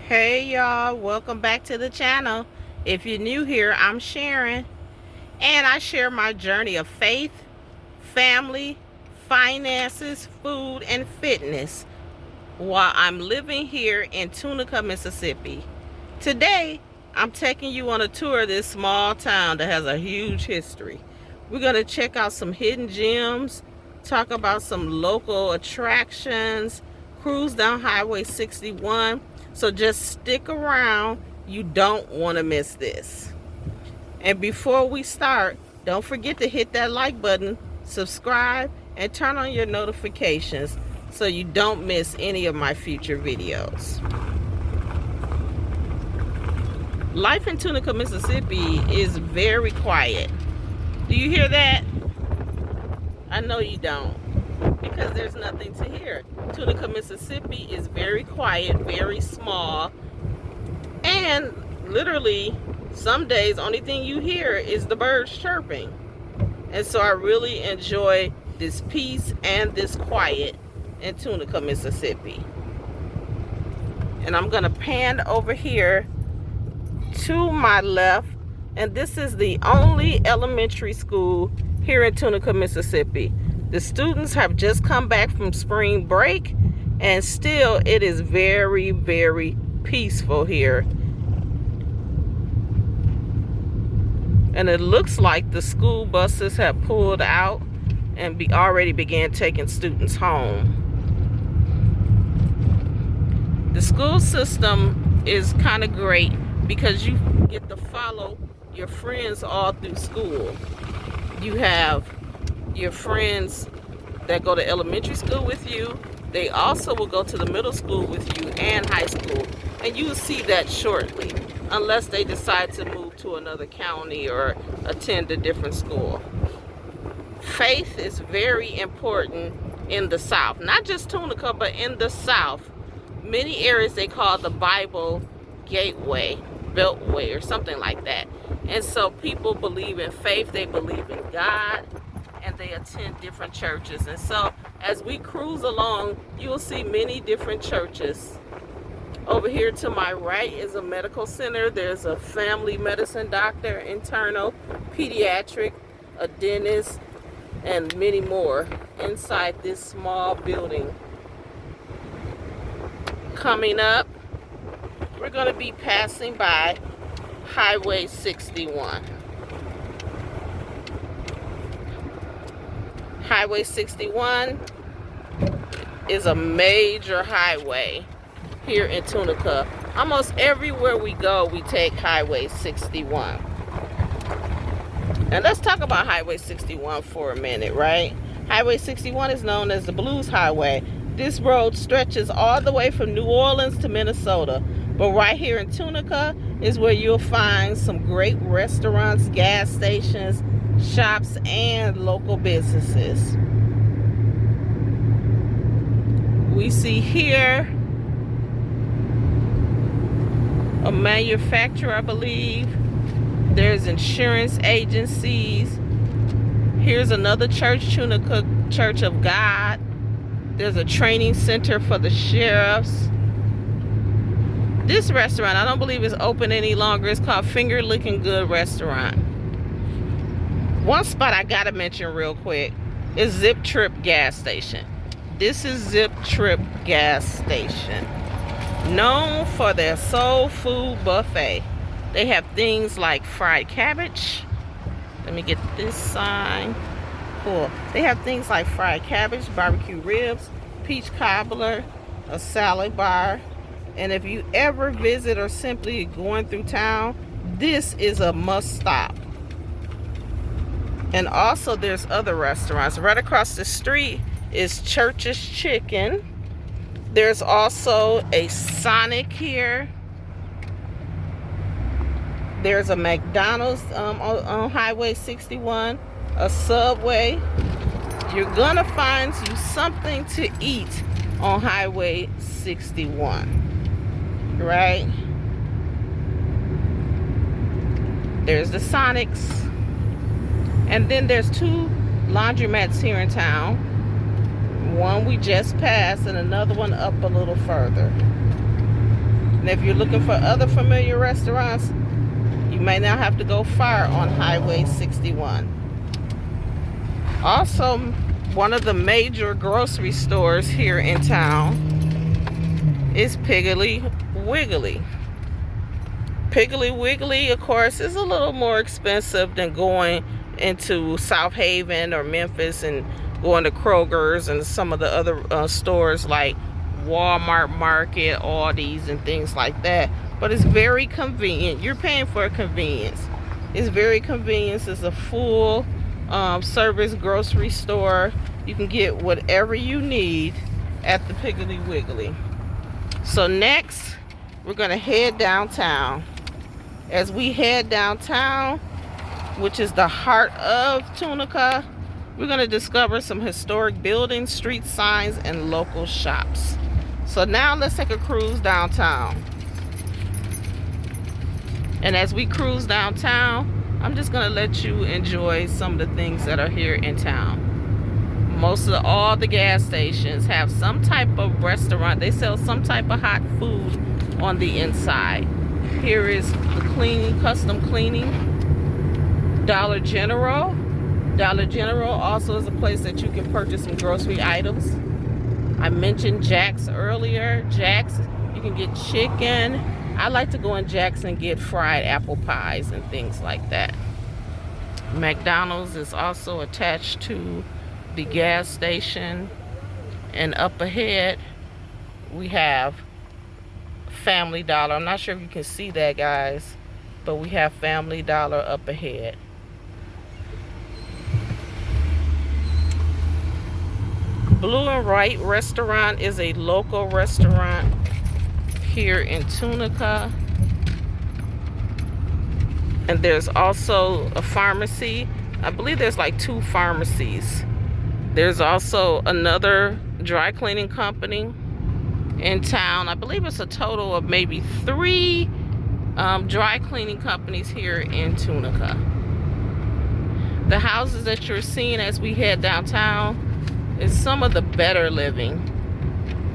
Hey y'all, welcome back to the channel. If you're new here, I'm Sharon, and I share my journey of faith, family, finances, food, and fitness while I'm living here in Tunica, Mississippi. Today, I'm taking you on a tour of this small town that has a huge history. We're going to check out some hidden gems, talk about some local attractions, cruise down Highway 61. So just stick around. You don't want to miss this. And before we start, don't forget to hit that like button, subscribe, and turn on your notifications so you don't miss any of my future videos. Life in Tunica, Mississippi is very quiet. Do you hear that? I know you don't, because there's nothing to hear. Tunica, Mississippi is very quiet, very small, and literally some days only thing you hear is the birds chirping. And so I really enjoy this peace and this quiet in Tunica, Mississippi. And I'm gonna pan over here to my left, and this is the only elementary school here in Tunica, Mississippi. The students have just come back from spring break, and still it is very, very peaceful here. And it looks like the school buses have pulled out and already began taking students home. The school system is kind of great because you get to follow your friends all through school. You have your friends that go to elementary school with you. They also will go to the middle school with you and high school. And you will see that shortly, unless they decide to move to another county or attend a different school. Faith is very important in the South. Not just Tunica, but in the South. Many areas they call the Bible gateway, beltway, or something like that. And so people believe in faith, they believe in God, and they attend different churches. And so as we cruise along, you'll see many different churches. Over here to my right is a medical center. There's a family medicine doctor, internal, pediatric, a dentist, and many more inside this small building. Coming up, we're going to be passing by Highway 61. Highway 61 is a major highway here in Tunica. Almost everywhere we go, we take Highway 61. And let's talk about Highway 61 for a minute, right? Highway 61 is known as the Blues Highway. This road stretches all the way from New Orleans to Minnesota. But right here in Tunica is where you'll find some great restaurants, gas stations, shops, and local businesses. We see here a manufacturer, I believe. There's insurance agencies. Here's another church, Tunica Church of God. There's a training center for the sheriffs. This restaurant, I don't believe it's open any longer. It's called Finger Licking Good Restaurant. One spot I gotta mention real quick is Zip Trip Gas Station. This is Zip Trip Gas Station, known for their soul food buffet. They have things like fried cabbage. Let me get this sign. Cool. They have things like fried cabbage, barbecue ribs, peach cobbler, a salad bar. And if you ever visit or simply going through town, this is a must stop. And also there's other restaurants. Right across the street is Church's Chicken. There's also a Sonic here. There's a McDonald's on Highway 61, a Subway. You're gonna find you something to eat on Highway 61. Right? There's the Sonics. And then there's two laundromats here in town. One we just passed and another one up a little further. And if you're looking for other familiar restaurants, you may not have to go far on Highway 61. Also, one of the major grocery stores here in town is Piggly Wiggly. Piggly Wiggly, of course, is a little more expensive than going into South Haven or Memphis and going to Kroger's and some of the other stores like Walmart Market, Aldi's, and things like that. But it's very convenient. You're paying for convenience. It's very convenient. It's a full service grocery store. You can get whatever you need at the Piggly Wiggly. So next, we're gonna head downtown. As we head downtown, which is the heart of Tunica, we're gonna discover some historic buildings, street signs, and local shops. So now let's take a cruise downtown. And as we cruise downtown, I'm just gonna let you enjoy some of the things that are here in town. All the gas stations have some type of restaurant. They sell some type of hot food on the inside. Here is the cleaning, custom cleaning. Dollar General. Dollar General also is a place that you can purchase some grocery items. I mentioned Jack's earlier. Jack's, you can get chicken. I like to go in Jack's and get fried apple pies and things like that. McDonald's is also attached to the gas station. And up ahead, we have Family Dollar. I'm not sure if you can see that, guys, but we have Family Dollar up ahead. Blue and Right Restaurant is a local restaurant here in Tunica. And there's also a pharmacy. I believe there's like 2 pharmacies. There's also another dry cleaning company in town. I believe it's a total of maybe 3 dry cleaning companies here in Tunica. The houses that you're seeing as we head downtown is some of the better living.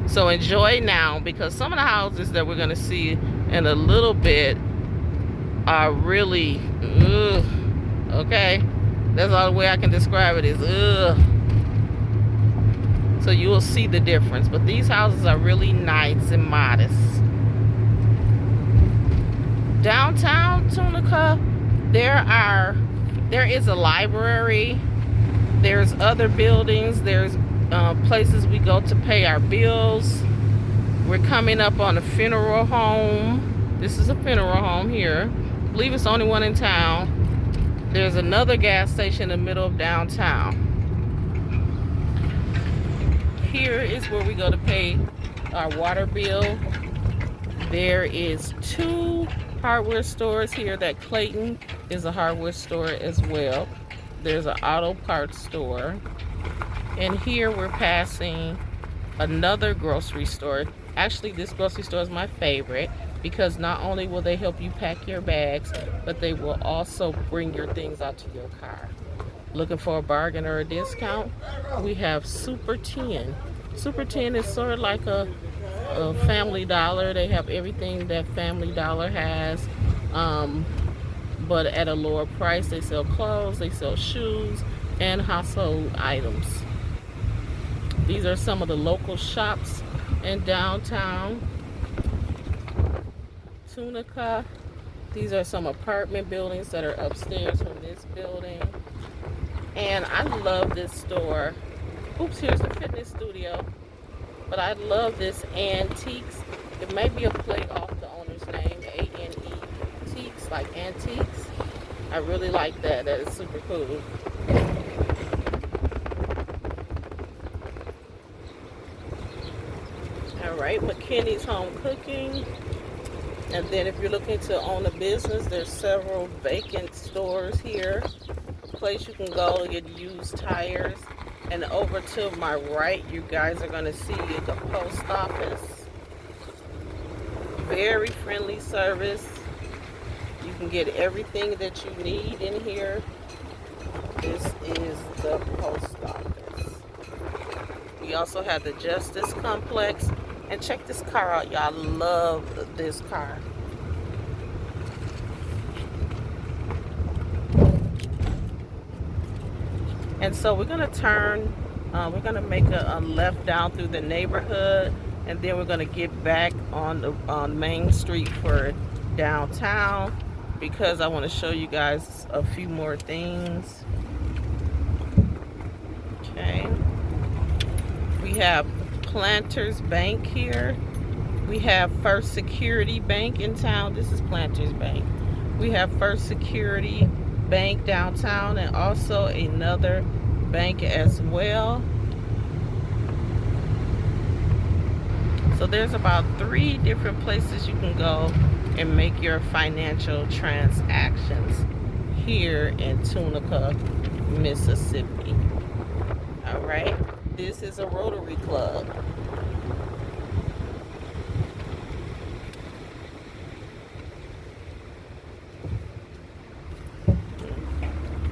So enjoy now, because some of the houses that we're gonna see in a little bit are really, ugh, okay? That's all the way I can describe it is, ugh. So you will see the difference. But these houses are really nice and modest. Downtown Tunica, there is a library. There's other buildings. There's places we go to pay our bills. We're coming up on a funeral home. This is a funeral home here. I believe it's the only one in town. There's another gas station in the middle of downtown. Here is where we go to pay our water bill. There is 2 hardware stores here. That Clayton is a hardware store as well. There's an auto parts store. And here we're passing another grocery store. Actually, this grocery store is my favorite because not only will they help you pack your bags, but they will also bring your things out to your car. Looking for a bargain or a discount? We have Super 10. Super 10 is sort of like a Family Dollar. They have everything that Family Dollar has, but at a lower price. They sell clothes, they sell shoes, and household items. These are some of the local shops in downtown Tunica. These are some apartment buildings that are upstairs from this building. And I love this store. Oops, here's the fitness studio. But I love this Antiques. It may be a play off the owner's name, A-N-E-Teaks, like antiques. I really like that. That is super cool. Alright, McKinney's Home Cooking. And then if you're looking to own a business, there's several vacant stores here. A place you can go to get used tires. And over to my right, you guys are going to see the post office. Very friendly service. You can get everything that you need in here. This is the post office. We also have the Justice Complex, And check this car out, y'all. I love this car. And so we're gonna turn, we're gonna make a left down through the neighborhood, and then we're gonna get back on Main Street for downtown, because I want to show you guys a few more things. Okay, we have Planters Bank here. We have First Security Bank in town. This is Planters Bank. We have First Security Bank downtown, and also another bank as well. So there's about 3 different places you can go and make your financial transactions here in Tunica, Mississippi. All right, this is a Rotary Club.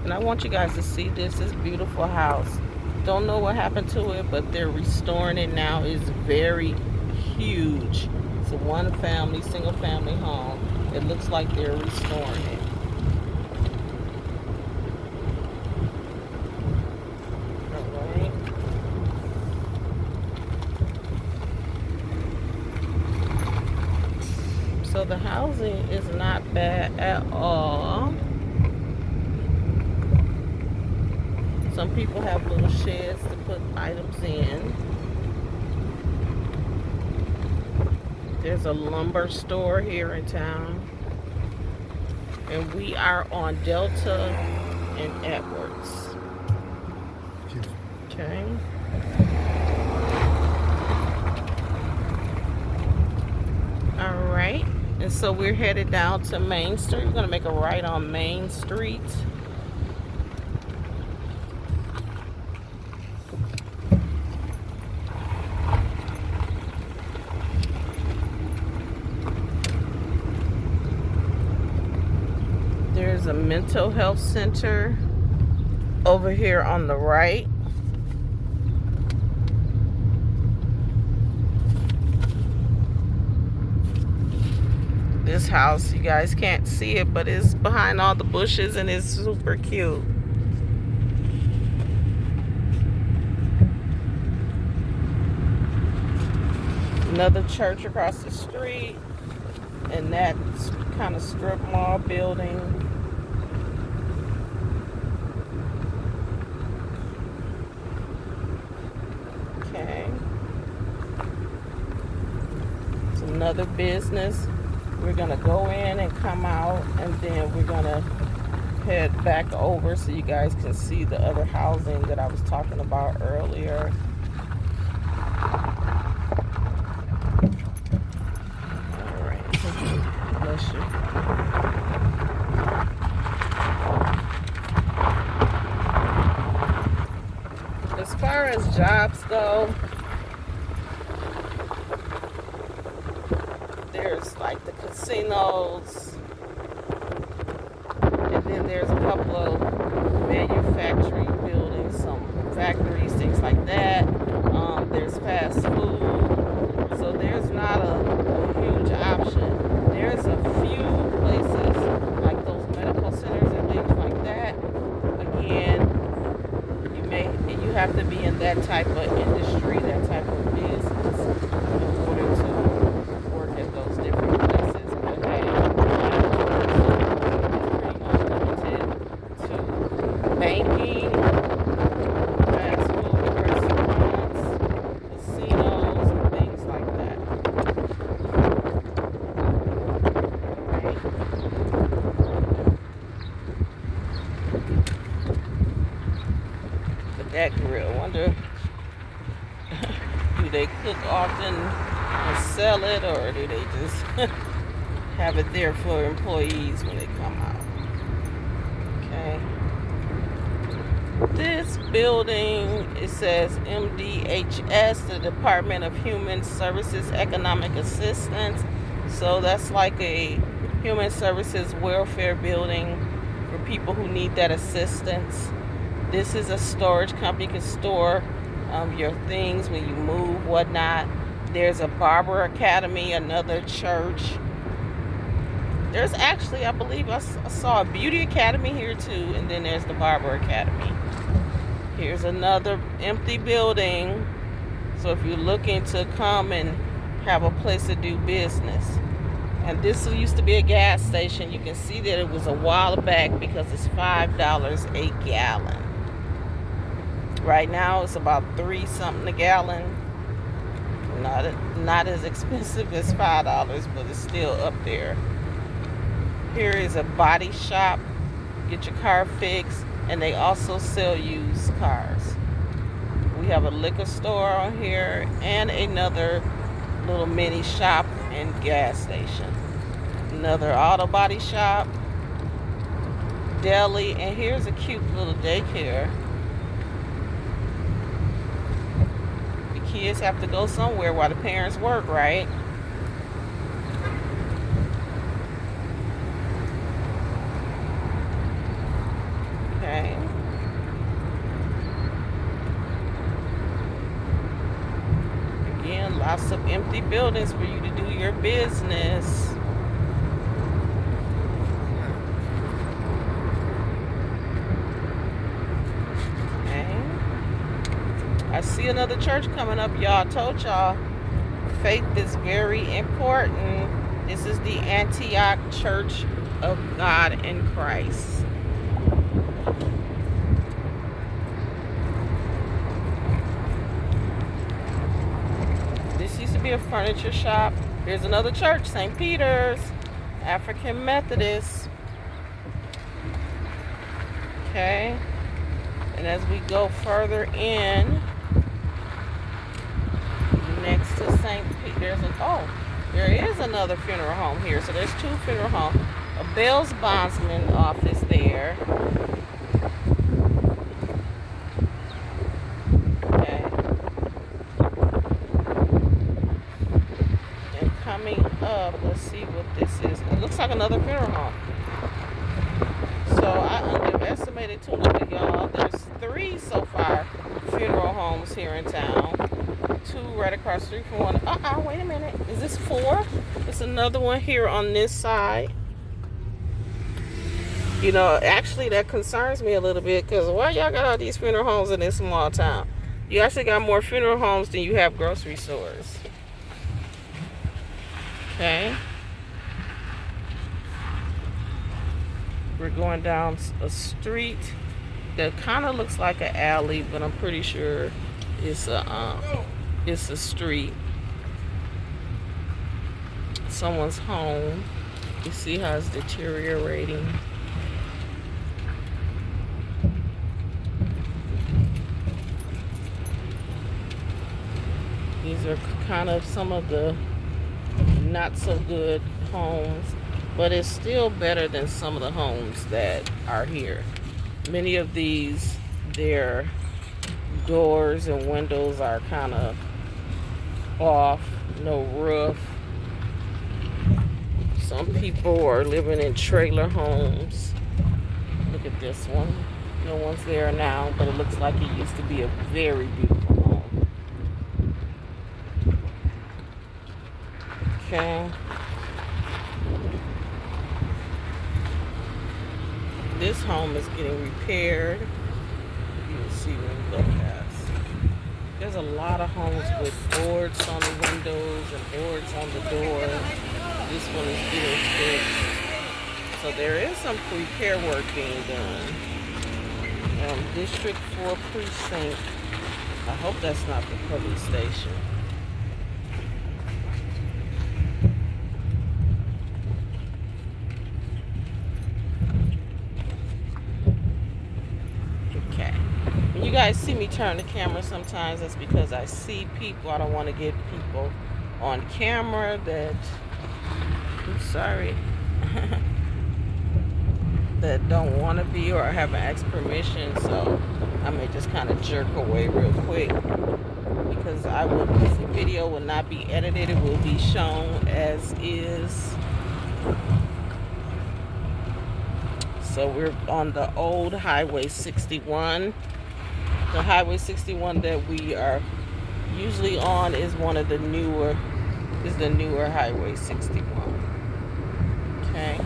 And I want you guys to see this beautiful house. Don't know what happened to it, but they're restoring it now. It's very huge. It's a one family, single family home. It looks like they're restoring it. Alright. So the housing is not bad at all. Some people have little sheds to put items in. There's a lumber store here in town. And we are on Delta and Edwards. Okay. All right. And so we're headed down to Main Street. We're going to make a right on Main Street. There's a mental health center over here on the right. This house, you guys can't see it, but it's behind all the bushes and it's super cute. Another church across the street, and that kind of strip mall building. Okay. It's another business. We're gonna go in and come out, and then we're gonna head back over so you guys can see the other housing that I was talking about earlier. All right. Bless you. As far as jobs go, there's like the casinos, and then there's a couple of manufacturing buildings, some factories, things like that. There's fast food, so there's not a huge option. There's a few places like those medical centers and things like that. Again, you have to be in that type of industry, that type of business in order to work at those different places. But hey, it's pretty much limited to banking, fast food restaurants, casinos, and things like that. Right? But that grill, I wonder, do they cook often and sell it, or do they just have it there for employees when they come out? Okay. This building, it says MDHS, the Department of Human Services Economic Assistance. So that's like a human services welfare building for people who need that assistance. This is a storage company. You can store your things when you move, whatnot. There's a barber academy, another church. There's actually, I believe I saw a beauty academy here too, and then there's the barber academy. Here's another empty building. So if you're looking to come and have a place to do business. And this used to be a gas station. You can see that it was a while back because it's $5 a gallon. Right now it's about $3 something a gallon. Not as expensive as $5, but it's still up there. Here is a body shop. Get your car fixed, and they also sell used cars. We have a liquor store on here and another little mini shop and gas station. Another auto body shop, deli, and here's a cute little daycare. The kids have to go somewhere while the parents work, right? Okay. Again, lots of empty buildings for you to do your business. Okay. I see another church coming up, y'all. I told y'all, faith is very important. This is the Antioch Church of God in Christ. This used to be a furniture shop. Here's another church, St. Peter's, African Methodist. Okay. And as we go further in, next to St. Peter's, there is another funeral home here. So there's two funeral homes. A Bell's Bondsman office there. Okay. And coming up, let's see what this is. It looks like another funeral home. So I underestimated Tunica, y'all. There's 3 so far funeral homes here in town. 2 right across the street from one. Wait a minute. Is this 4? There's another one here on this side. You know, actually that concerns me a little bit, because why y'all got all these funeral homes in this small town? You actually got more funeral homes than you have grocery stores. Okay. We're going down a street that kind of looks like an alley, but I'm pretty sure it's a street. Someone's home. You see how it's deteriorating. These are kind of some of the not so good homes, but it's still better than some of the homes that are here. Many of these, their doors and windows are kind of off, no roof. Some people are living in trailer homes. Look at this one. No one's there now, but it looks like it used to be a very beautiful home. Okay. This home is getting repaired. You can see when you go past. There's a lot of homes with boards on the windows and boards on the doors. This one is getting fixed. So there is some repair work being done. District 4 precinct. I hope that's not the police station. You guys see me turn the camera sometimes. That's because I see people. I don't want to get people on camera that, I'm sorry, that don't want to be or haven't asked permission. So I may just kind of jerk away real quick, because the video will not be edited. It will be shown as is. So we're on the old Highway 61. The Highway 61 that we are Usually on is one of the newer, is the newer Highway 61. Okay.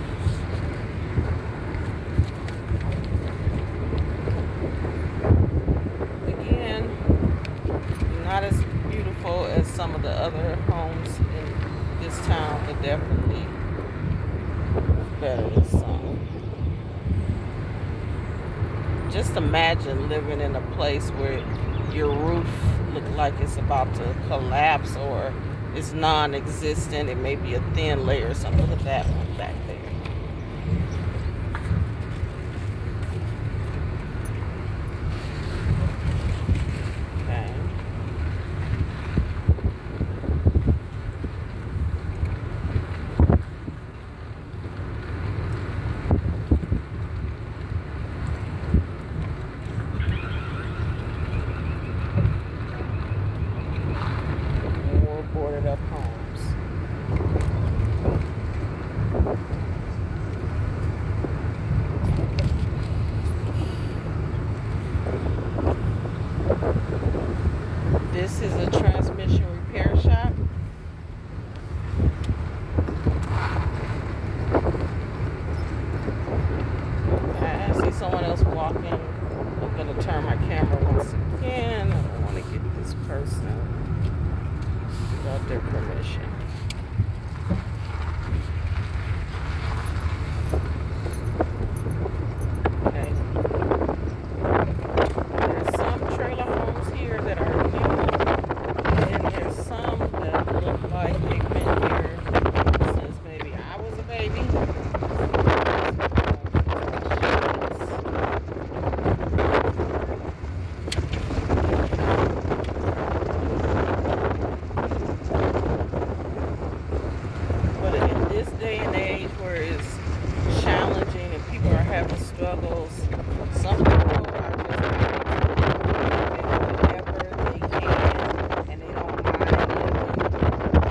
Again, not as beautiful as some of the other homes in this town, but definitely better than some. Just imagine living in a place where your roof looks like it's about to collapse or it's non-existent. It may be a thin layer or something. Look at that one back there. Okay. More boarded up homes. This is a transmission repair shop. Okay, I see someone else walking. I'm going to turn my camera once again. I don't want to get this person without their permission. Okay. There's some trailer homes here that are new, and there's some that look like they've been here since maybe I was a baby. But in this day and age where it's challenging and people are having struggles, some people are just whatever they can, and they don't mind living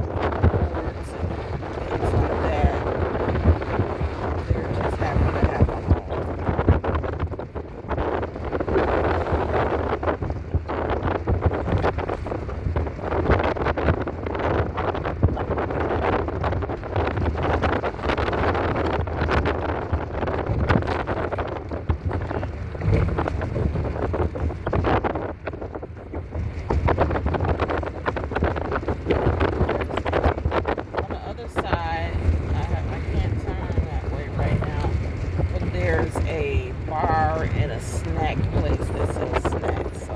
boards and things like that. They're just happy to have a home. On the other side, I can't turn that way right now, but there's a bar and a snack place that sells snacks. So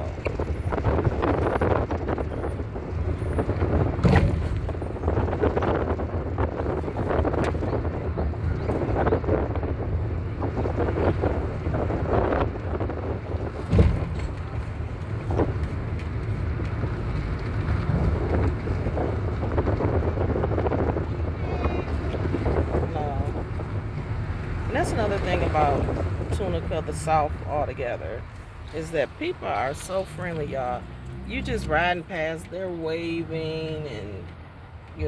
no. And that's another thing about Tunica, the South altogether, is that people are so friendly, y'all. You just riding past, they're waving and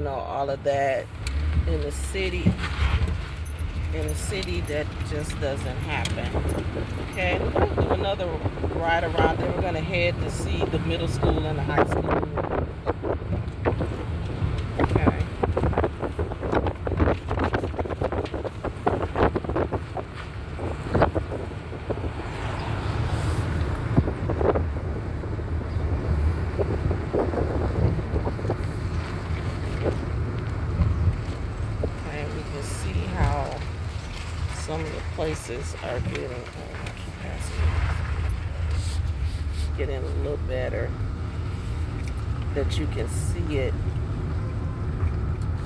all of that. In the city, that just doesn't happen. Okay, we're gonna do another ride around. Then we're gonna head to see the middle school and the high school. Okay. And we can see how some of the places are getting a little better. That you can see it,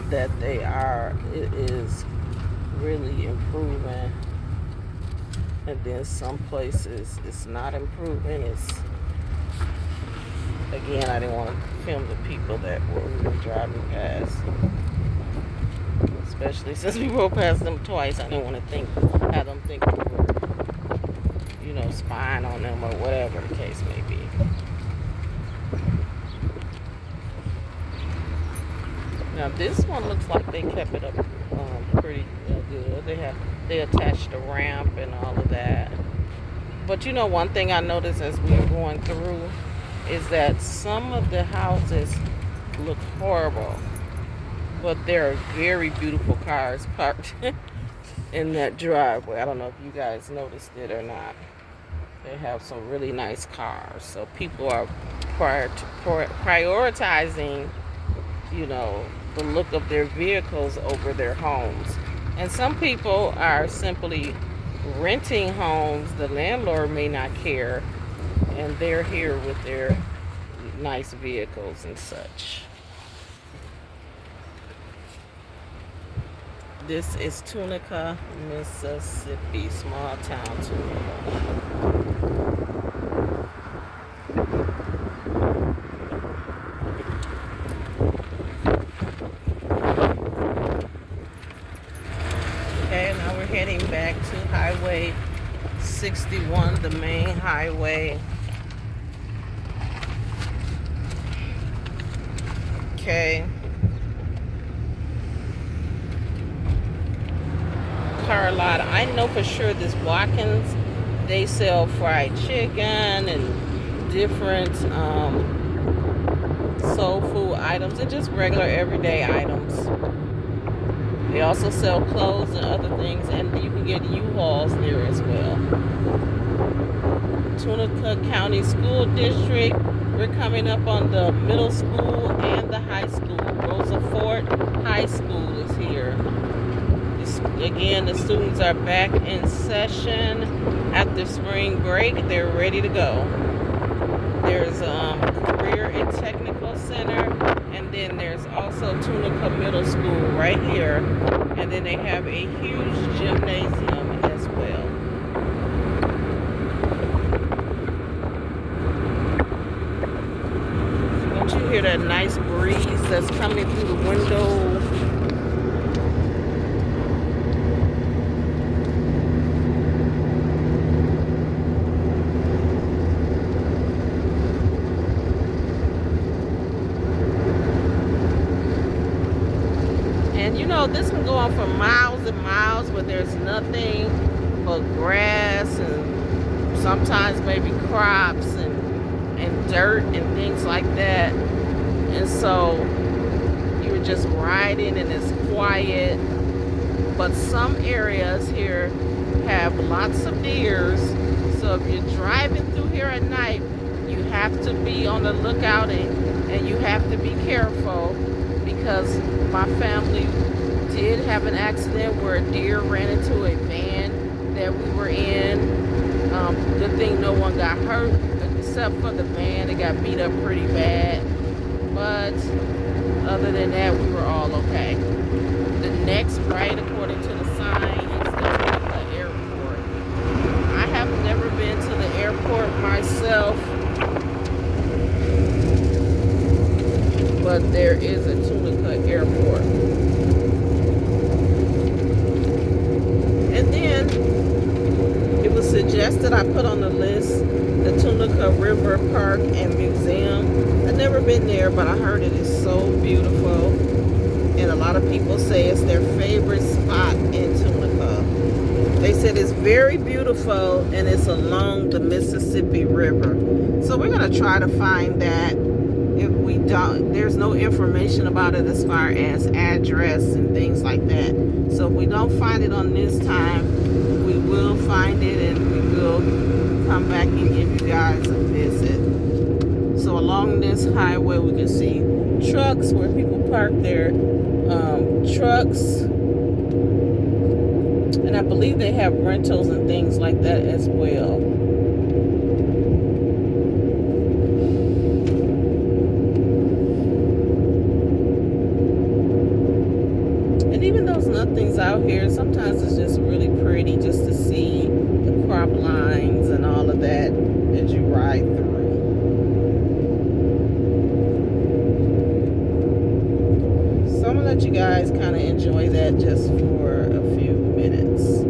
that it is really improving. And then some places it's not improving. Again, I didn't want to film the people that were driving past. Especially since we rode past them twice, I didn't want to have them think we were, spying on them or whatever the case may be. Now this one looks like they kept it up pretty good. They attached a ramp and all of that. But one thing I noticed as we were going through, is that some of the houses look horrible, but there are very beautiful cars parked in that driveway. I don't know if you guys noticed it or not. They have some really nice cars. So people are prioritizing, you know, the look of their vehicles over their homes. And some people are simply renting homes. The landlord may not care, and they're here with their nice vehicles and such. This is Tunica, Mississippi, small town Tunica. Okay, now we're heading back to Highway 61, the main highway. Okay. Car lot. I know for sure this Watkins, they sell fried chicken and different soul food items and just regular everyday items. They also sell clothes and other things, and you can get U-Hauls there as well. Tunica County School District. We're coming up on the middle school and the high school. Rosa Fort High School is here. Again, the students are back in session after spring break. They're ready to go. There's Career and Technical Center, and then there's also Tunica Middle School right here. And then they have a huge gymnasium as well. Don't you hear that nice breeze that's coming through the window? And you know, this can go on for miles and miles, but there's nothing but grass and sometimes maybe crops and dirt and things like that. And so you're just riding and it's quiet. But some areas here have lots of deers. So if you're driving through here at night, you have to be on the lookout and you have to be careful, because my family did have an accident where a deer ran into a van that we were in. Good thing no one got hurt except for the van. It got beat up pretty bad. But other than that, we were all okay. The next right, according to the sign, is the airport. I have never been to the airport myself, but there is a Tunica airport. And then it was suggested I put on the list the Tunica RiverPark and Museum. I've never been there, but I heard it is so beautiful. And a lot of people say it's their favorite spot in Tunica. They said it's very beautiful and it's along the Mississippi River. So we're going to try to find that. If we don't, there's no information about it as far as address and things like that. So if we don't find it on this time, we will find it and we will come back and give you guys a visit. So along this highway, we can see trucks where people park their trucks. And I believe they have rentals and things like that as well. Even though nothing's out here, sometimes it's just really pretty just to see the crop lines and all of that as you ride through. So I'm gonna let you guys kind of enjoy that just for a few minutes.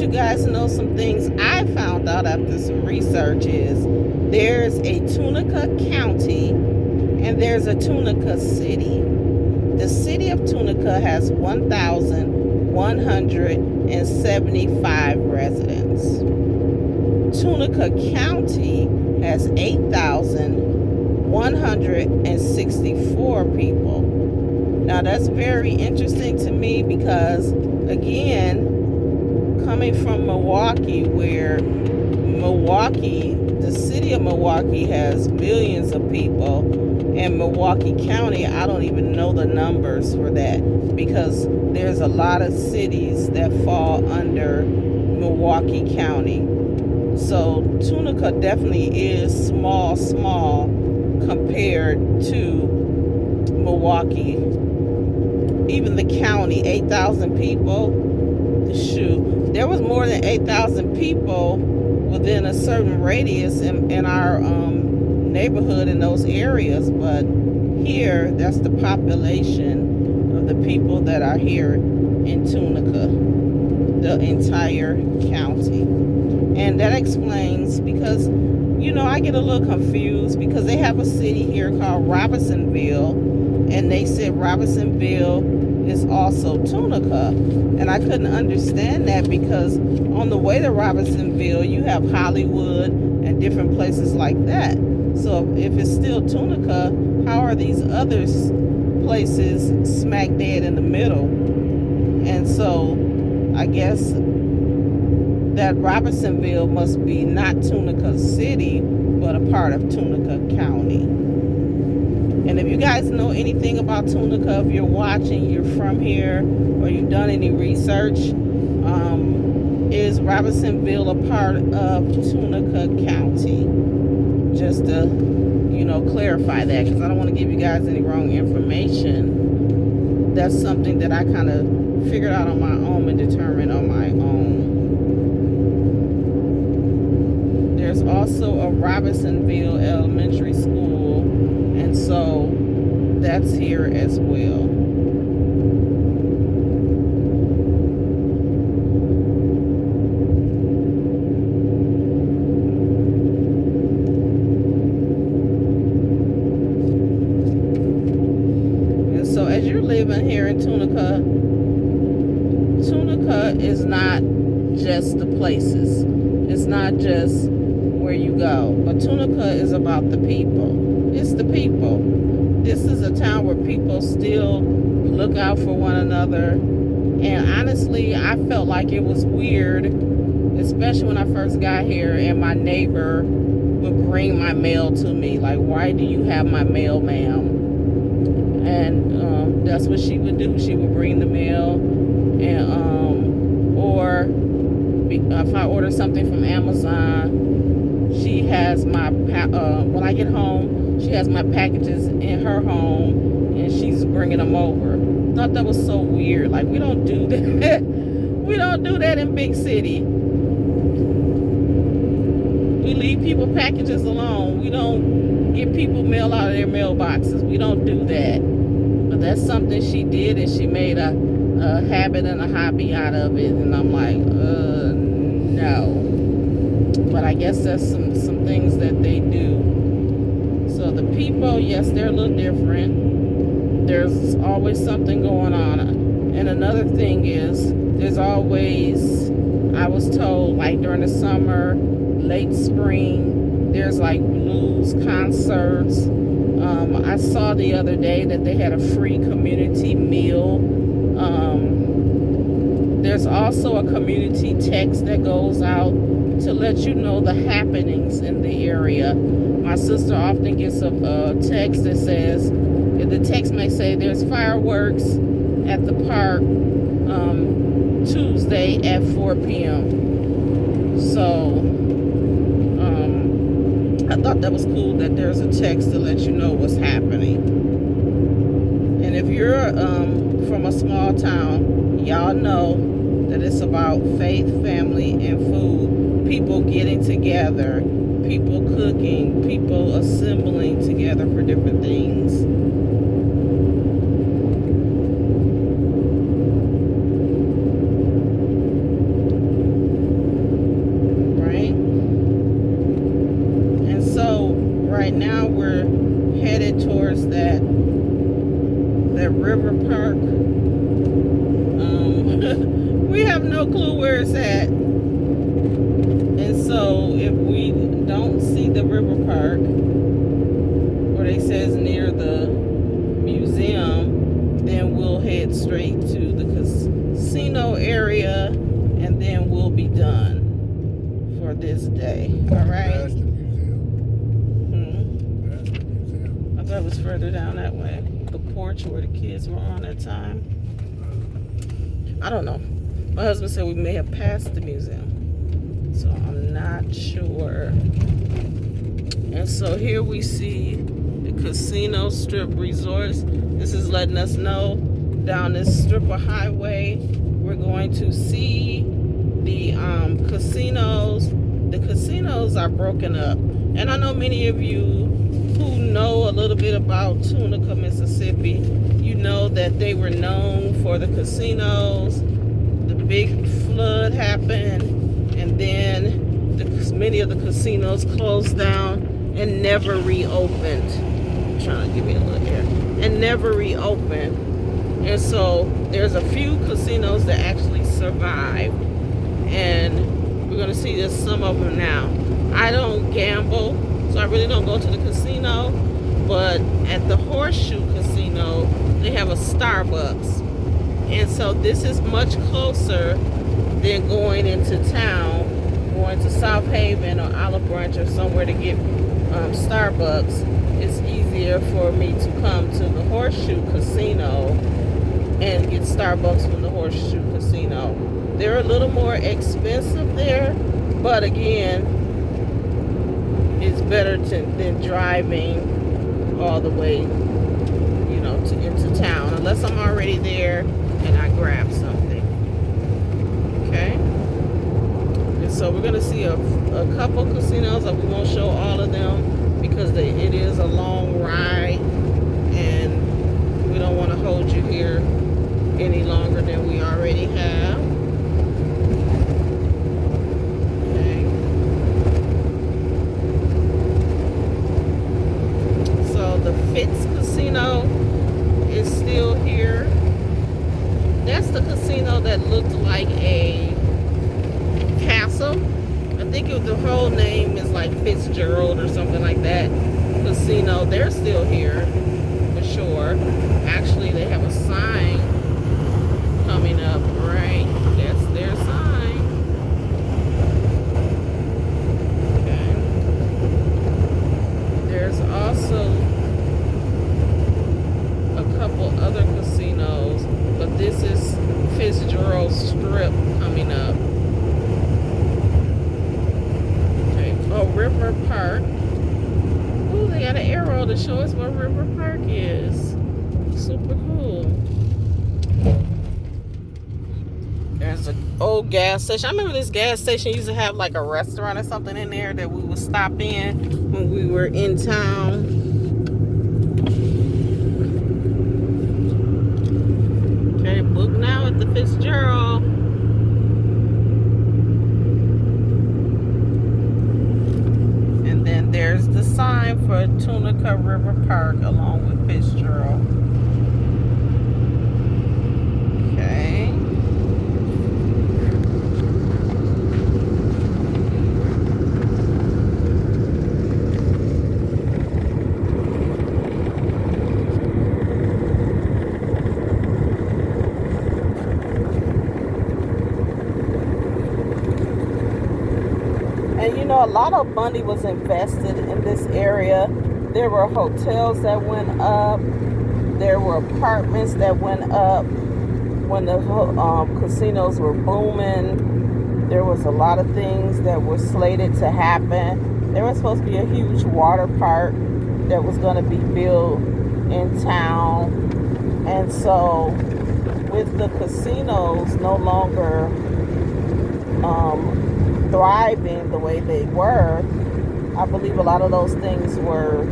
you guys know some things I found out after some research is there's a Tunica County and there's a Tunica City. The city of Tunica has 1,175 residents. Tunica County has 8,164 people. Now that's very interesting to me because, again, coming from Milwaukee, where the city of Milwaukee has millions of people, and Milwaukee County, I don't even know the numbers for that because there's a lot of cities that fall under Milwaukee County. So Tunica definitely is small compared to Milwaukee. Even the county, 8,000 people. Shoot, there was more than 8,000 people within a certain radius in our neighborhood in those areas, but here that's the population of the people that are here in Tunica, the entire county. And that explains, because I get a little confused because they have a city here called Robinsonville, and they said Robinsonville is also Tunica, and I couldn't understand that because on the way to Robinsonville you have Hollywood and different places like that. So if it's still Tunica, how are these other places smack dead in the middle? And so I guess that Robinsonville must be not Tunica City, but a part of Tunica County. And if you guys know anything about Tunica, if you're watching, you're from here, or you've done any research, is Robinsonville a part of Tunica County? Just to, clarify that, because I don't want to give you guys any wrong information. That's something that I kind of figured out on my own and determined on my own. There's also a Robinsonville Elementary School, and so that's here as well. And so as you're living here in Tunica, Tunica is not just the places. It's not just where you go, but Tunica is about the people. It's the people. This is a town where people still look out for one another. And honestly, I felt like it was weird, especially when I first got here and my neighbor would bring my mail to me. Like, why do you have my mail, ma'am? And that's what she would do. She would bring the mail, and or if I order something from Amazon, she has my when I get home, she has my packages in her home, and she's bringing them over. Thought that was so weird. Like, we don't do that. We don't do that in big city. We leave people packages alone. We don't get people mail out of their mailboxes. We don't do that. But that's something she did, and she made a habit and a hobby out of it. And I'm like, no. But I guess that's some things that they do. So the people, yes, they're a little different. There's always something going on. And another thing is, there's always, I was told, like during the summer, late spring, there's like blues concerts. I saw the other day that they had a free community meal. There's also a community text that goes out to let you know the happenings in the area. My sister often gets a text that says, the text may say there's fireworks at the park Tuesday at 4 p.m. So I thought that was cool that there's a text to let you know what's happening. And if you're from a small town, y'all know that it's about faith, family, and food. People getting together, people cooking, people assembling together for different things. we're headed towards that river park. We have no clue where it's at. And so if we don't see the river park, or they says near the museum, then we'll head straight to the casino area, and then we'll be done for this day. All right. Past the museum. Past the museum. I thought it was further down that way. The porch where the kids were on that time. I don't know. My husband said we may have passed the museum, so I'm not sure. And so here we see the Casino Strip Resorts. This is letting us know down this strip of highway we're going to see the casinos. The casinos are broken up, and I know many of you who know a little bit about Tunica, Mississippi, you know that they were known for the casinos. The big flood happened, and then many of the casinos closed down and never reopened. I'm trying to give me a little air. And never reopened. And so there's a few casinos that actually survived, and we're going to see there's some of them now. I don't gamble, so I really don't go to the casino, but at the Horseshoe Casino, they have a Starbucks. And so this is much closer than going into town, going to South Haven or Olive Branch or somewhere to get Starbucks. It's easier for me to come to the Horseshoe Casino and get Starbucks from the Horseshoe Casino. They're a little more expensive there, but again, it's better than driving all the way, into town, unless I'm already there and I grab something. Okay? And so we're gonna see a couple casinos. We won't show all of them because it is a long ride, and we don't want to hold you here any longer than we already have. Okay. So the Fitz Casino is still here. That's the casino that looked like a castle. I think the whole name is like Fitzgerald or something like that. Casino. They're still here for sure. Actually, they have a sign coming up, right? That's their sign. Okay. There's also a couple other casinos, but this is Fitzgerald Strip coming up. Okay. Oh, River Park. Ooh, they got an arrow to show us where River Park is. Super cool. There's an old gas station. I remember this gas station used to have like a restaurant or something in there that we would stop in when we were in town. Okay, book now at the Fitzgerald. And then there's the sign for Tunica RiverPark along with Fitzgerald. Okay. And a lot of money was invested in this area. There were hotels that went up. There were apartments that went up when the casinos were booming. There was a lot of things that were slated to happen. There was supposed to be a huge water park that was going to be built in town. And so with the casinos no longer thriving the way they were, I believe a lot of those things were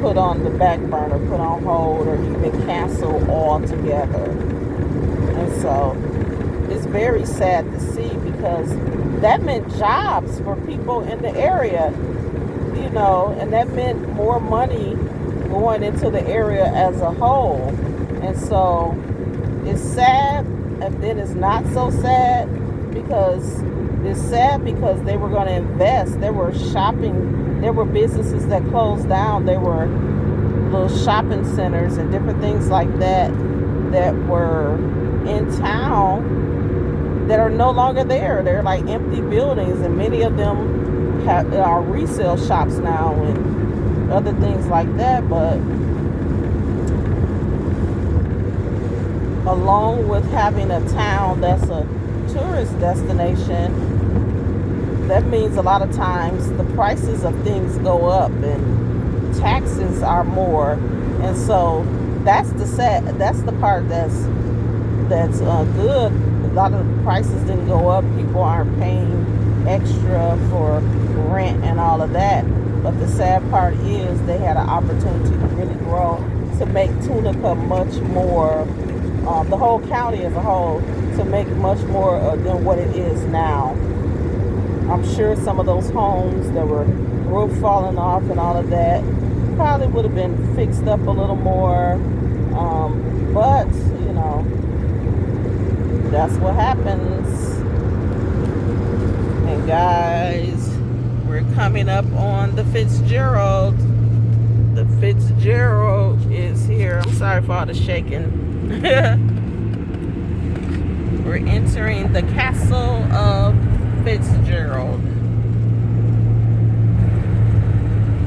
put on the back burner, put on hold, or even canceled altogether. And so it's very sad to see, because that meant jobs for people in the area. and that meant more money going into the area as a whole. And so it's sad, and then it's not so sad because it's sad because they were going to invest. There were businesses that closed down. There were little shopping centers and different things like that were in town that are no longer there. They're like empty buildings, and many of them are resale shops now and other things like that. But along with having a town that's a tourist destination, that means a lot of times the prices of things go up and taxes are more. And so that's the part that's good. A lot of the prices didn't go up. People aren't paying extra for rent and all of that. But the sad part is they had an opportunity to really grow, to make Tunica much more, the whole county as a whole, to make much more than what it is now. I'm sure some of those homes that were roof falling off and all of that probably would have been fixed up a little more. But, that's what happens. And guys, we're coming up on the Fitzgerald. The Fitzgerald is here. I'm sorry for all the shaking. We're entering the castle of Fitzgerald.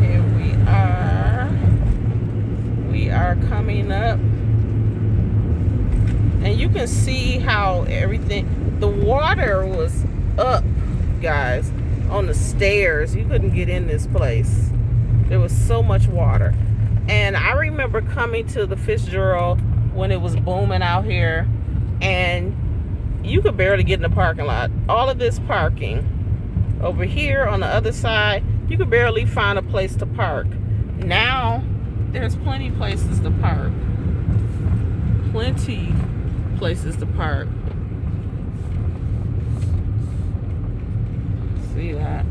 Here we are. We are coming up. And you can see how the water was up, guys, on the stairs. You couldn't get in this place. There was so much water. And I remember coming to the Fitzgerald when it was booming out here, and you could barely get in the parking lot. All of this parking over here on the other side, you could barely find a place to park. Now there's plenty places to park. Plenty places to park. See that?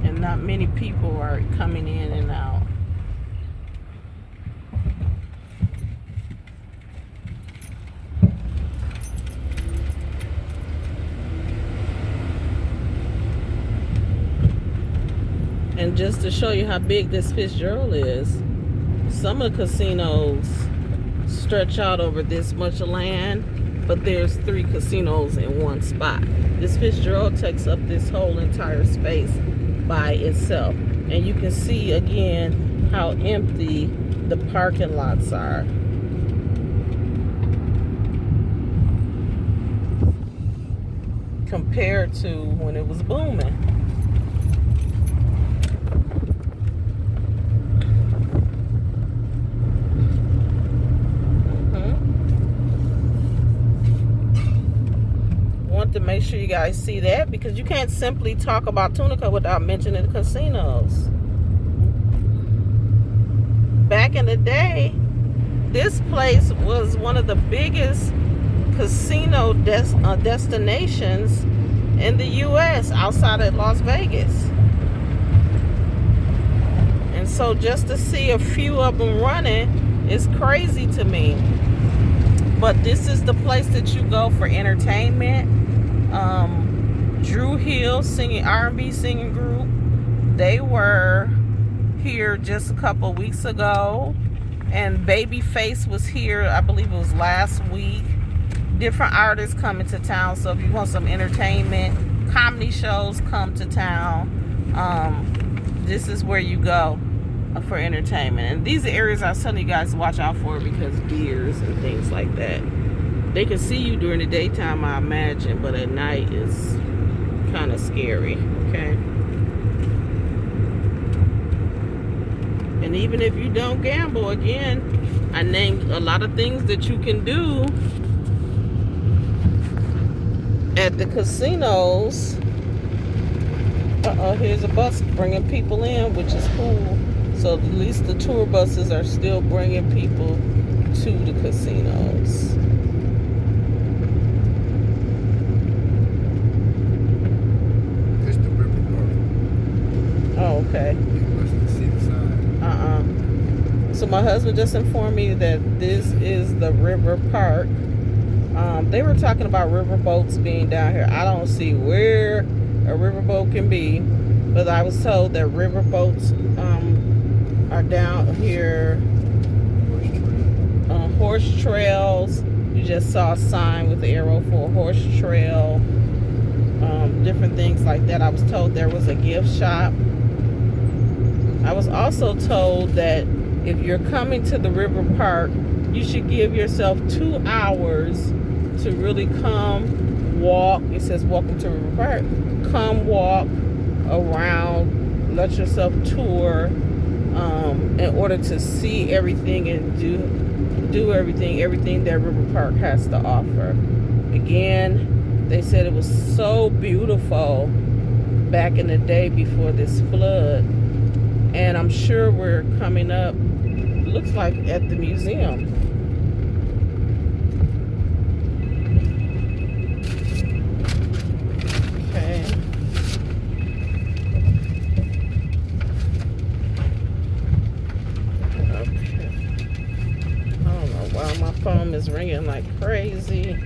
And not many people are coming in and out. And just to show you how big this Fitzgerald is, some of the casinos stretch out over this much land, but there's 3 casinos in one spot. This Fitzgerald takes up this whole entire space by itself. And you can see again how empty the parking lots are. Compared to when it was booming. To make sure you guys see that, because you can't simply talk about Tunica without mentioning the casinos. Back in the day, this place was one of the biggest casino destinations in the U.S. outside of Las Vegas. And so just to see a few of them running is crazy to me. But this is the place that you go for entertainment. Drew Hill singing R&B singing group, they were here just a couple weeks ago, and Babyface was here, I believe it was last week. Different artists coming to town, so if you want some entertainment, comedy shows come to town. This is where you go for entertainment. And these are areas I was telling you guys to watch out for because deers and things like that. They can see you during the daytime, I imagine, but at night is kind of scary, okay? And even if you don't gamble, again, I named a lot of things that you can do at the casinos. Here's a bus bringing people in, which is cool. So at least the tour buses are still bringing people to the casinos. Oh, okay. So my husband just informed me that this is the river park. They were talking about river boats being down here. I don't see where a river boat can be, but I was told that river boats are down here. Horse trails. You just saw a sign with the arrow for a horse trail. Different things like that. I was told there was a gift shop. I was also told that if you're coming to the river park, you should give yourself 2 hours to really come walk. It says welcome to River Park. Come walk around, let yourself tour in order to see everything and do everything that River Park has to offer. Again, they said it was so beautiful back in the day before this flood. And I'm sure we're coming up, looks like at the museum. Okay. Okay. I don't know why my phone is ringing like crazy.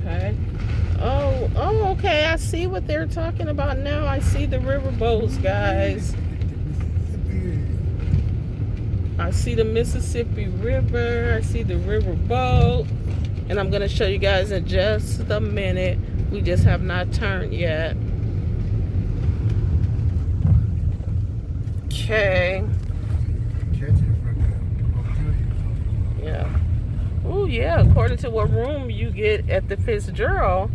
Okay. Oh, okay. I see what they're talking about now. I see the river boats, guys. I see the Mississippi River. I see the river boat. And I'm going to show you guys in just a minute. We just have not turned yet. Okay. Yeah. Oh, yeah. According to what room you get at the Fitzgerald,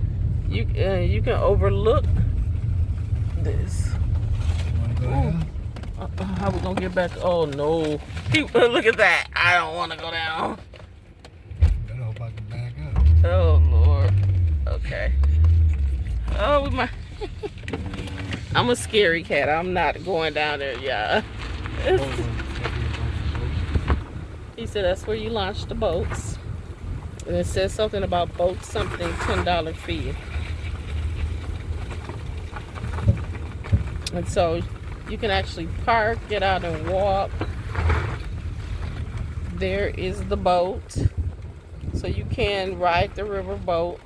you can overlook this. How we gonna get back? Oh no! Look at that! I don't want to go down. Better hope I can back up. Oh Lord. Okay. Oh, we might. I'm a scary cat. I'm not going down there, y'all. He said that's where you launch the boats. And it says something about boat something, $10 fee. And so you can actually park, get out and walk. There is the boat. So you can ride the river boat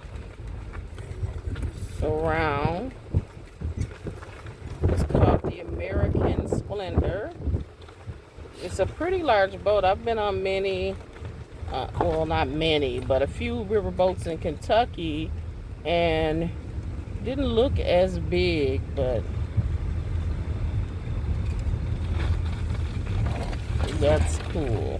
around. It's called the American Splendor. It's a pretty large boat. I've been on many, well, not many, but a few river boats in Kentucky, and didn't look as big, but that's cool.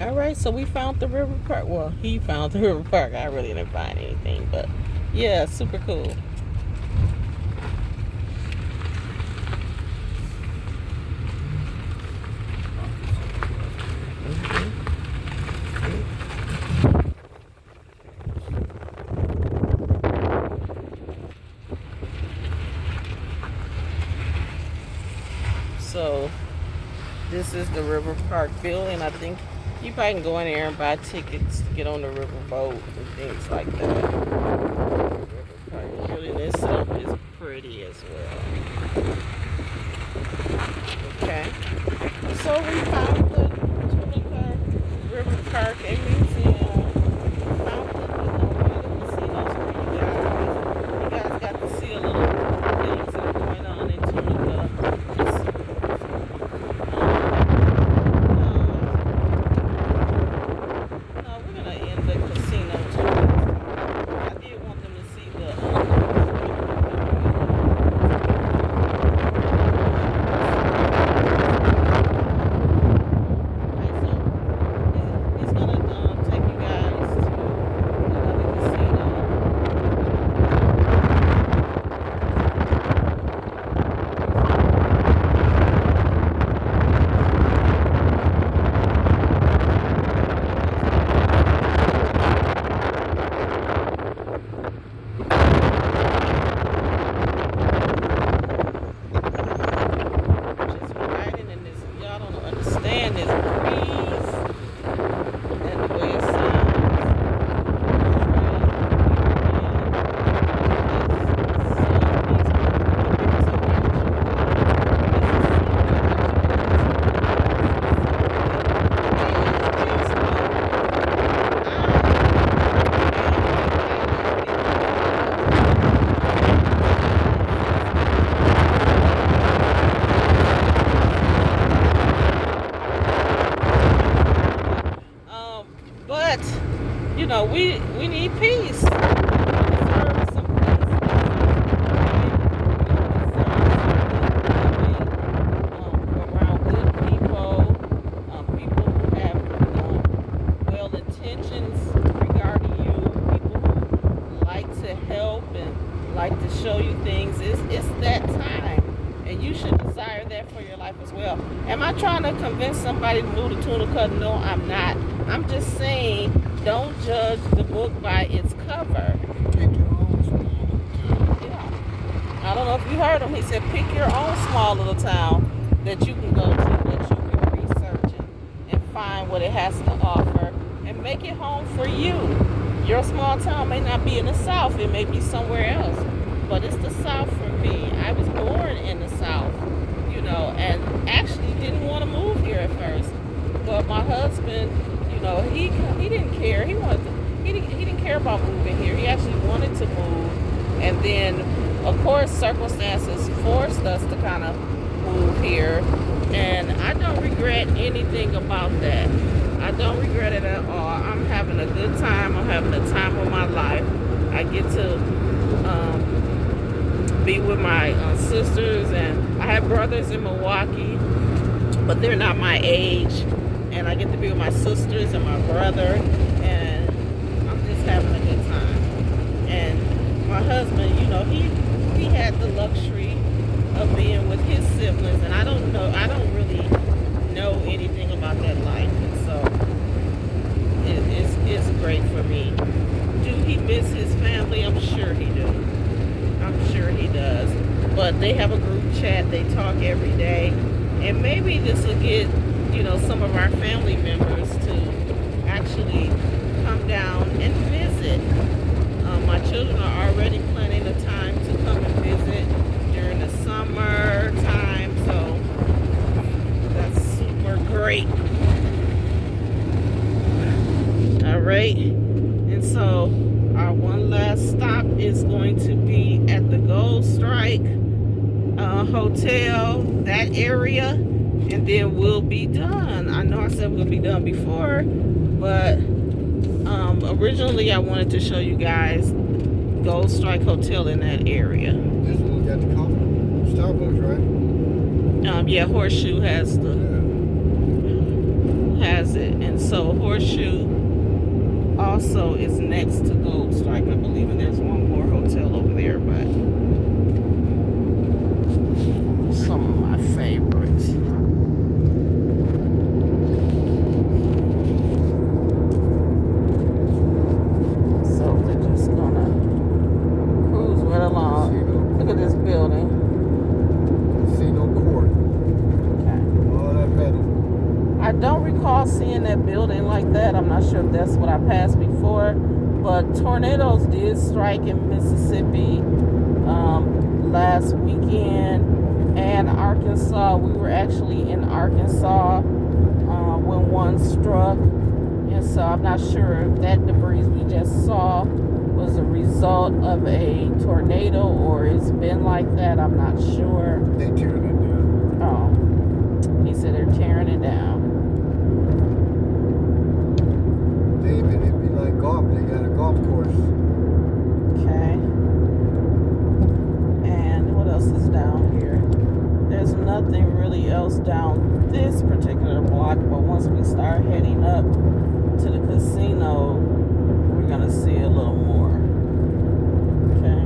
All right, so we found the river park. Well, he found the river park. I really didn't find anything, but yeah, super cool. So this is the River Park building. I think you probably can go in there and buy tickets to get on the river boat and things like that. The River Park building itself is pretty as well. Okay. So we found the Tunica RiverPark and museum. Found one of the casinos for you guys. You guys got to see a little things that are going on in Tunica. to help and like to show you things. It's that time. And you should desire that for your life as well. Am I trying to convince somebody to move to Tunica? No, I'm not. I'm just saying, don't judge the book by its cover. Pick your own small town. Yeah. I don't know if you heard him. He said, pick your own small little town that you can go to, that you can research and find what it has to offer and make it home for you. Your small town may not be in the South. It may be somewhere else. But it's the South for me. I was born in the South, you know, and actually didn't want to move here at first. But my husband, you know, he didn't care. He didn't care about moving here. He actually wanted to move, and then of course circumstances forced us to kind of move here, and I don't regret anything about that. I don't regret it at all. I'm having a good time. I'm having the time of my life. I get to be with my sisters, and I have brothers in Milwaukee, but they're not my age, and I get to be with my sisters and my brother, and I'm just having a good time. And my husband, you know, he had the luxury of being with his siblings, and I don't really know anything about that life, and so it's great for me. Do he miss his family? I'm sure he do. I'm sure he does. But they have a group chat. They talk every day. And maybe this will get, you know, some of our family members to actually come down and visit. My children are already planning a time to come and visit during the summer time. So that's super great. All right. And so our one last stop is going to be at the Gold Strike Hotel, that area, and then we'll be done. I know I said we'll be done before, but originally I wanted to show you guys Gold Strike Hotel in that area. This one got the coffee. Starbucks, right? Yeah, Horseshoe has it, and so Horseshoe also is next to Gold Strike, I believe, and there's one more hotel over there, but some of my favorites. So we're just gonna cruise right along. Look at this building. Casino Court. Okay. All that better. I don't recall seeing that building like that. I'm not sure if that's what I passed before, but tornadoes did strike in Mississippi last weekend, and Arkansas. We were actually in Arkansas when one struck, and so I'm not sure if that debris we just saw was a result of a tornado or it's been like that. I'm not sure. They tearing it down. Oh, he said they're tearing it down. David, it'd be like golf. They got a golf course. Okay. And what else is down here? There's nothing really else down this particular block, but once we start heading up to the casino, we're gonna see a little more. Okay.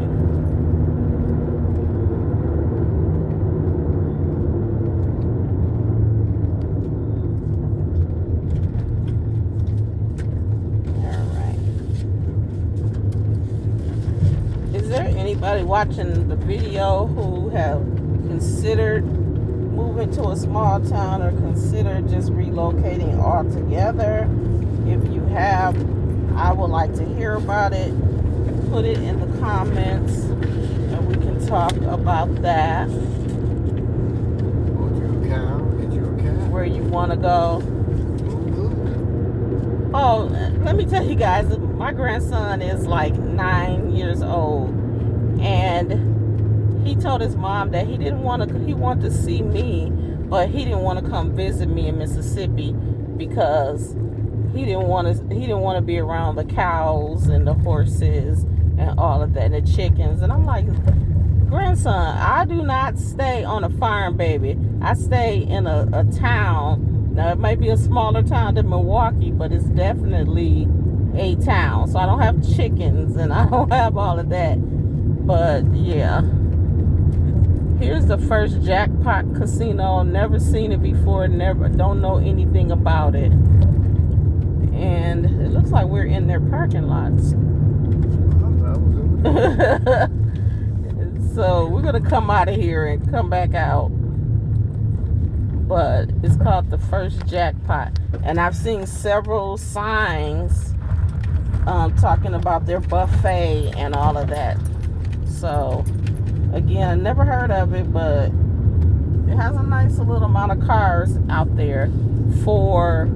Anybody watching the video who have considered moving to a small town or considered just relocating altogether? If you have, I would like to hear about it. Put it in the comments and we can talk about that. Get you a cow. Where you want to go. Oh, let me tell you guys, my grandson is like 9 years old. And he told his mom that he wanted to see me, but he didn't want to come visit me in Mississippi because he didn't want to be around the cows and the horses and all of that and the chickens. And I'm like, grandson, I do not stay on a farm, baby. I stay in a town. Now it might be a smaller town than Milwaukee, but it's definitely a town. So I don't have chickens and I don't have all of that. But yeah. Here's the first jackpot casino. Never seen it before. Don't know anything about it. And it looks like we're in their parking lots. So we're gonna come out of here and come back out. But it's called the first jackpot, and I've seen several signs talking about their buffet and all of that. So again, I never heard of it, but it has a nice little amount of cars out there for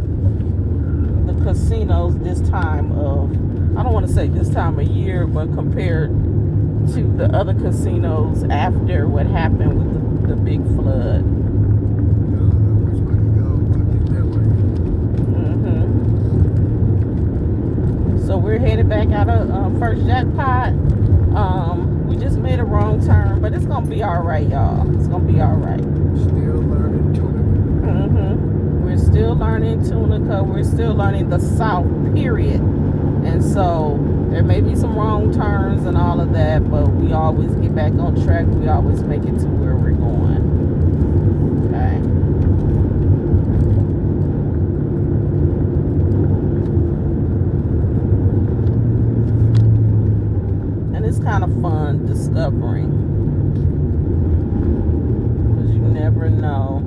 the casinos this time of, I don't want to say this time of year, but compared to the other casinos after what happened with the big flood. So we're headed back out of First Jackpot. We just made a wrong turn, but it's gonna be all right, y'all. It's gonna be all right. Still learning Tunica. We're still learning Tunica. We're still learning the South, period. And so there may be some wrong turns and all of that, but we always get back on track. We always make it to where we're going. Okay. It's kind of fun discovering, because you never know.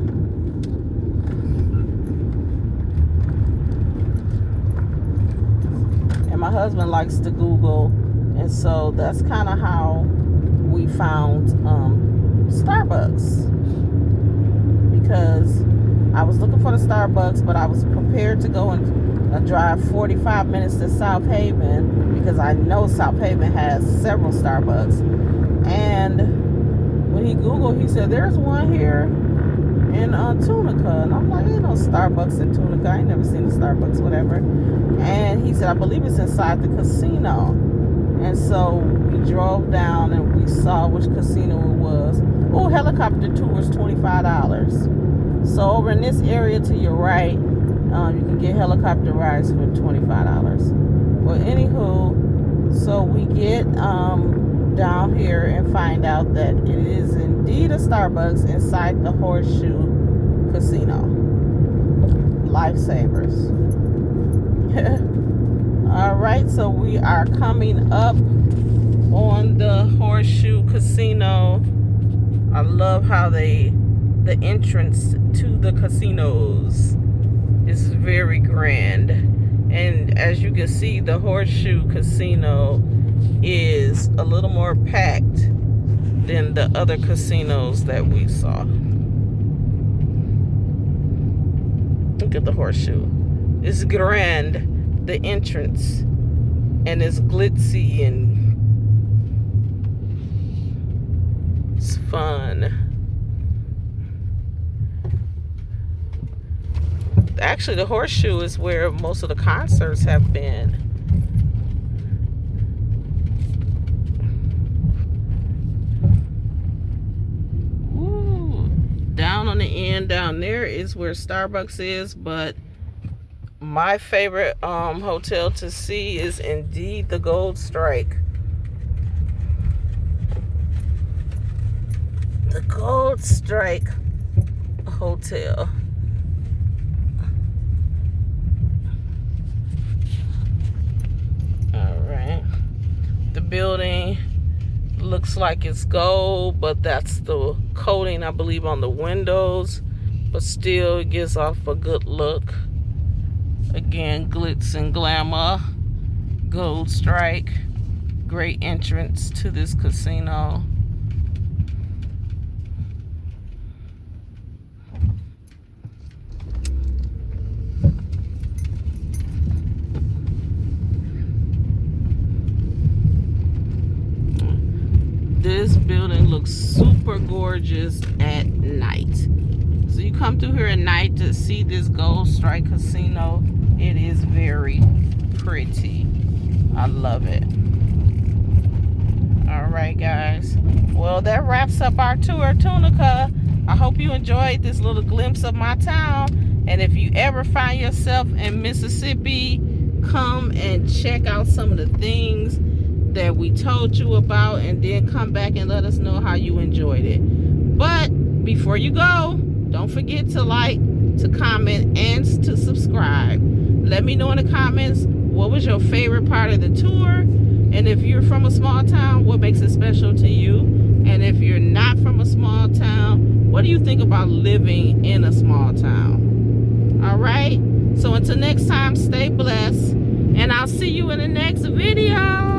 And my husband likes to Google, and so that's kind of how we found Starbucks, because I was looking for the Starbucks, but I was prepared to go and drive 45 minutes to South Haven, because I know South Haven has several Starbucks. And when he Googled, he said, there's one here in Tunica. And I'm like, ain't no Starbucks in Tunica. I ain't never seen a Starbucks, whatever. And he said, I believe it's inside the casino. And so we drove down and we saw which casino it was. Oh, helicopter tour is $25. So over in this area to your right, you can get helicopter rides for $25. Well, anywho, so we get down here and find out that it is indeed a Starbucks inside the Horseshoe Casino. Lifesavers. All right, so we are coming up on the Horseshoe Casino. I love how the entrance to the casinos is very grand. And as you can see, the Horseshoe Casino is a little more packed than the other casinos that we saw. Look at the Horseshoe. It's grand, the entrance, and it's glitzy and it's fun. Actually, the Horseshoe is where most of the concerts have been. Ooh. Down on the end, down there is where Starbucks is, but my favorite hotel to see is indeed the Gold Strike. The Gold Strike Hotel. The building looks like it's gold, but that's the coating, I believe, on the windows, but still it gives off a good look. Again, glitz and glamour. Gold Strike. Great entrance to this casino. This building looks super gorgeous at night. So you come through here at night to see this Gold Strike Casino. It is very pretty. I love it. All right, guys. Well, that wraps up our tour of Tunica. I hope you enjoyed this little glimpse of my town. And if you ever find yourself in Mississippi, come and check check out some of the things that we told you about, and then come back and let us know how you enjoyed it. But before you go, don't forget to like, to comment, and to subscribe. Let me know in the comments what was your favorite part of the tour, and if you're from a small town, what makes it special to you. And if you're not from a small town, what do you think about living in a small town? All right, so until next time, stay blessed, and I'll see you in the next video.